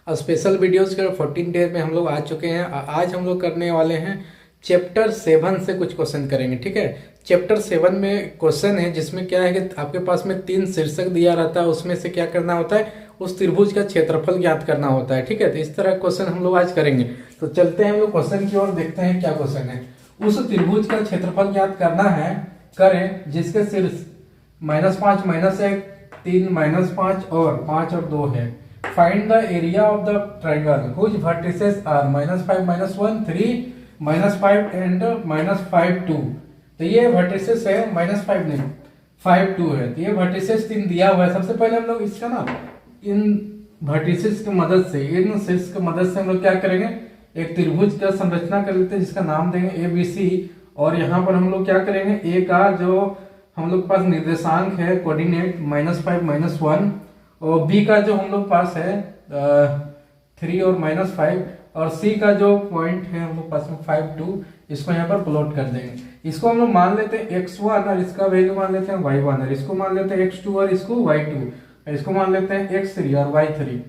Special videos के 14 days में हम लोग आ चुके हैं। आज हम लोग करने वाले हैं चैप्टर 7 से कुछ क्वेश्चन करेंगे। ठीक है, चैप्टर 7 में क्वेश्चन है जिसमें क्या है कि आपके पास में 3 शीर्षक दिया रहता है, उसमें से क्या करना होता है, उस त्रिभुज का क्षेत्रफल ज्ञात करना होता है। ठीक है, तो इस तरह क्वेश्चन हम लोग आज करेंगे। तो चलते हैं हम लोग क्वेश्चन की ओर, देखते हैं क्या क्वेश्चन है। उस त्रिभुज का क्षेत्रफल ज्ञात करना है, करें जिसके शीर्ष -5 -1 3 -5 और 5 और 2 है। Find the area of the triangle whose vertices are -5 -1 3 -5 and -5 2। तो ये वर्टिसेस है, -5 नहीं 5 2 है। तो ये वर्टिसेस 3 दिया हुआ है। सबसे पहले हम लोग इसका ना इन वर्टिसेस की मदद से, इन शीर्ष की मदद से हम लोग क्या करेंगे, एक त्रिभुज का संरचना कर लेते हैं जिसका नाम देंगे ABC। और यहाँ पर हम लोग क्या करेंगे, ए का जो हम लोग के पास निर्देशांक है कोऑर्डिनेट -5 -1, और बी का जो हम लोग पास है 3 और -5, और सी का जो पॉइंट है हम लोग पास में 5 2, इसको यहाँ पर प्लॉट कर देंगे। इसको हम लोग मान लेते हैं x1 और इसका वैल्यू मान लेते हैं y1, और इसको मान लेते हैं x2 और इसको y2, और इसको मान लेते हैं x3 और y3।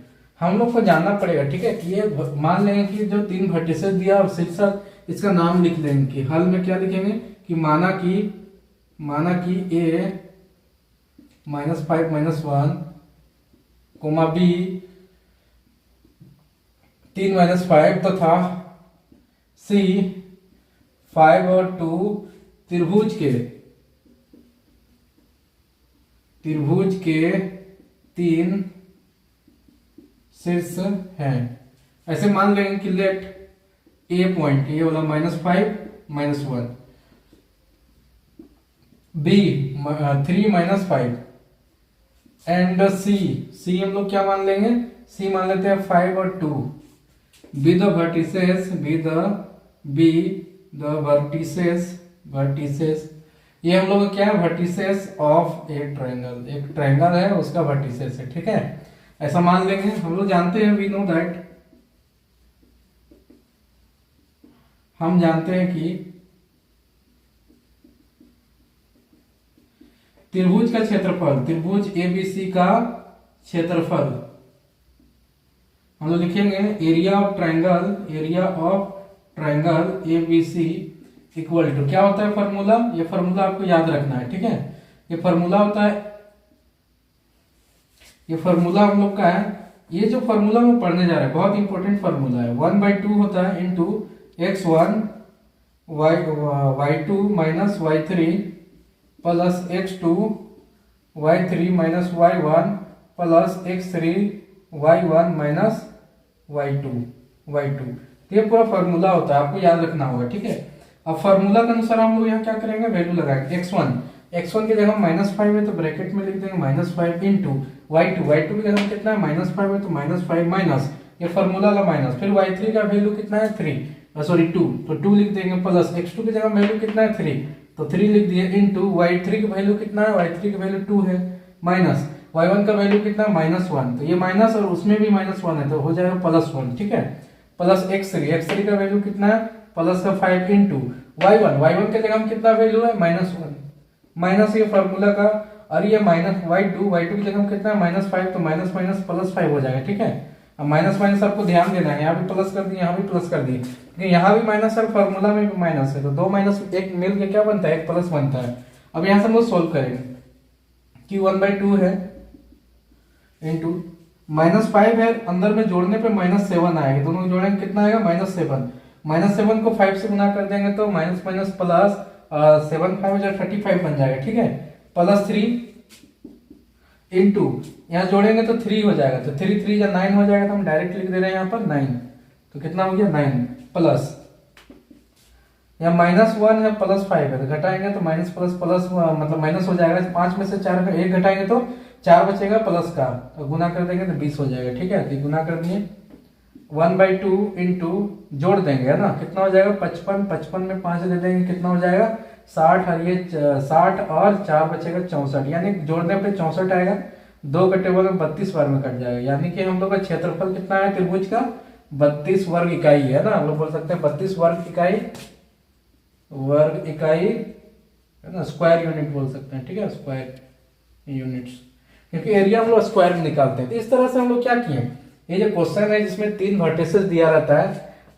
हम लोग को जानना पड़ेगा, ठीक है, कि ये मान लेंगे कि जो 3 वर्टिसेस दिया और शीर्षक, इसका नाम लिख लेंगे कि हल में क्या लिखेंगे कि माना कि a -5 -1 कोमा b 3 -5 तथा c 5 और 2 त्रिभुज के 3 शीर्ष हैं। ऐसे मान लेंगे कि लेट ए पॉइंट, ये वाला -5 -1, बी 3 -5 एंड सी हम लोग क्या मान लेंगे, सी मान लेते हैं 5 और 2। बी द वर्टिसेस, ये हम लोग क्या है, वर्टिसेस ऑफ ए ट्रायंगल, एक ट्रायंगल है उसका वर्टिसेस है। ठीक है, ऐसा मान लेंगे। हम लोग जानते हैं, वी नो दैट, हम जानते हैं कि त्रिभुज का क्षेत्रफल, त्रिभुज ABC का क्षेत्रफल हम लोग लिखेंगे area of triangle ABC equal to, क्या होता है फॉर्मूला, ये फॉर्मूला आपको याद रखना है। ठीक है, ये फॉर्मूला होता है, ये फॉर्मूला हम लोग का है, ये जो फॉर्मूला में पढ़ने जा रहे हैं बहुत इंपॉर्टेंट फॉर्मूला है। 1/2 होता है into x1 y2 - y3 plus x2 y3 - y1 plus x3 y1 - y2। ये पूरा फॉर्मूला होता है, आपको याद रखना होगा। ठीक है, अब फॉर्मूला के अनुसार हम लोग यहाँ क्या करेंगे, वैल्यू लगाएंगे। x1 की जगह -5 है तो ब्रैकेट में लिख देंगे -5 इंटू y2 की जगह कितना है, -5 है तो -5 माइनस, ये फॉर्मूला का माइनस, फिर y3 का वैल्यू कितना है 2, तो 2 लिख देंगे, प्लस x2 की जगह वैल्यू कितना है 3, तो 3 लिख दिए, इंटू y3 की वैल्यू कितना है, y3 की वैल्यू 2 है, माइनस y1 का वैल्यू कितना है -1, तो ये माइनस और उसमें भी -1 है तो हो जाएगा +1। ठीक है, प्लस x3 का वैल्यू कितना है प्लस का 5 इंटू y1 के जगह हम कितना वैल्यू है -1, माइनस ये फॉर्मूला का, और ये माइनस y2 की जगह कितना है -5, तो माइनस माइनस प्लस 5 हो जाएगा। ठीक है, अब माइनस माइनस आपको ध्यान देना है, यहाँ भी प्लस कर दिए, यहाँ भी प्लस कर दिए, क्योंकि यहाँ भी माइनस है फॉर्मूला में भी माइनस है, तो 2 माइनस 1 मिल के क्या बनता है, 1 प्लस बनता है। अब यहाँ से हम लोग सोल्व करेंगे कि 1/2 है इंटू -5 है, अंदर में जोड़ने पे -7 आएगा, दोनों जोड़ेंगे कितना आएगा -7 को 5 से गुना कर देंगे तो माइनस माइनस प्लस 7 5 35 बन जाएगा। ठीक है, प्लस 3 इंटू यहाँ जोड़ेंगे तो 3 हो जाएगा, तो 3 3 या 9 हो जाएगा, तो हम डायरेक्ट लिख दे रहे हैं यहाँ पर 9, तो कितना हो गया 9, प्लस यहाँ -1 है प्लस 5 है, तो घटाएंगे तो माइनस प्लस प्लस मतलब माइनस हो जाएगा, 5 में से 4 का 1 घटाएंगे तो 4 बचेगा प्लस का, तो गुना कर देंगे तो 20 हो जाएगा। ठीक है, तो गुना कर दिए, 1/2 इंटू जोड़ देंगे, है ना, कितना हो जाएगा 55 में 5 दे देंगे, कितना हो जाएगा 60, और ये 60 और 4 बचेगा 64, यानी जोड़ने पे 64 आएगा, 2 के टेबल में 32 बार में कट जाएगा, यानी कि हम लोग का क्षेत्रफल कितना है त्रिभुज का 32 वर्ग इकाई है ना, हम लोग बोल सकते हैं 32 वर्ग इकाई है ना, स्क्वायर यूनिट बोल सकते हैं। ठीक है, स्क्वायर यूनिट्स, क्योंकि एरिया हम लोग स्क्वायर में निकालते हैं। तो इस तरह से हम लोग क्या किए, ये जो क्वेश्चन है जिसमें 3 वर्टिसेस दिया रहता है,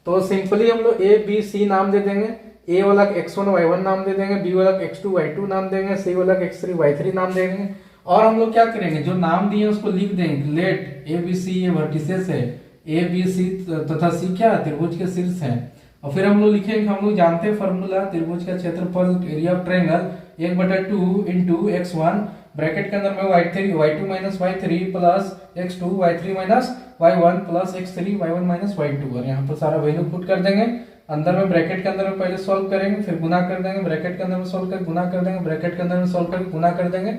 तो सिंपली हम लोग ए बी सी नाम दे देंगे। ए वाला x1 y1 नाम दे देंगे, बी वाला x2 y2 नाम देंगे, सी वाला x3 y3 नाम देंगे। और हम लोग क्या करेंगे, जो नाम दिए उसको लिख देंगे। लेट ए बी सी, ये वर्टिसेस है, ए बी सी तथा सी क्या त्रिभुज के शीर्ष है। और फिर हम लोग लिखेंगे, हम लोग जानते हैं फॉर्मूला, त्रिभुज का क्षेत्रफल area of triangle 1/2 into x1 bracket के अंदर में y2 minus y3 plus x2 y3 minus y1 plus x3 y1 minus y2। और यहाँ पर सारा वैल्यू पुट कर देंगे। अंदर में ब्रैकेट के अंदर में पहले सॉल्व करेंगे, फिर गुना कर देंगे, ब्रैकेट के अंदर में सॉल्व कर गुना कर देंगे, ब्रैकेट के अंदर में सॉल्व करके गुना कर देंगे,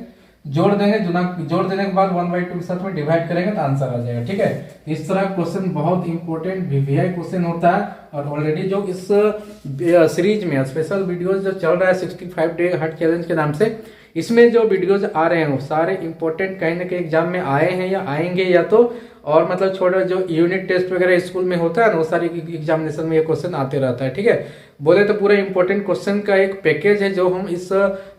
जोड़ देंगे, जोड़ देने के बाद 1/2 के साथ में डिवाइड करेंगे तो आंसर आ जाएगा। ठीक है, इस तरह क्वेश्चन बहुत इंपॉर्टेंट वीवीआई क्वेश्चन होता है। और ऑलरेडी जो इस सीरीज में स्पेशल वीडियोस जो चल रहा है 65 डे हट चैलेंज के नाम से, इसमें जो वीडियोस आ रहे हैं वो सारे इंपॉर्टेंट कहीं ना कहीं एग्जाम में आए हैं या आएंगे, या तो और मतलब छोटा जो यूनिट टेस्ट वगैरह स्कूल में होता है ना, वो सारी एग्जामिनेशन में ये क्वेश्चन आते रहता है। ठीक है, बोले तो पूरा इंपॉर्टेंट क्वेश्चन का एक पैकेज है जो हम इस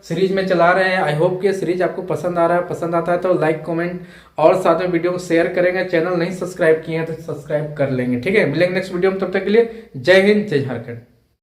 सीरीज में चला रहे हैं। आई होप कि ये सीरीज आपको पसंद आ रहा है। पसंद आता है तो लाइक कमेंट और साथ में वीडियो को शेयर करेंगे। चैनल नहीं सब्सक्राइब किए हैं तो सब्सक्राइब कर लेंगे। ठीक है, मिलेंगे नेक्स्ट वीडियो में, तब तक के लिए जय हिंद जय झारखंड।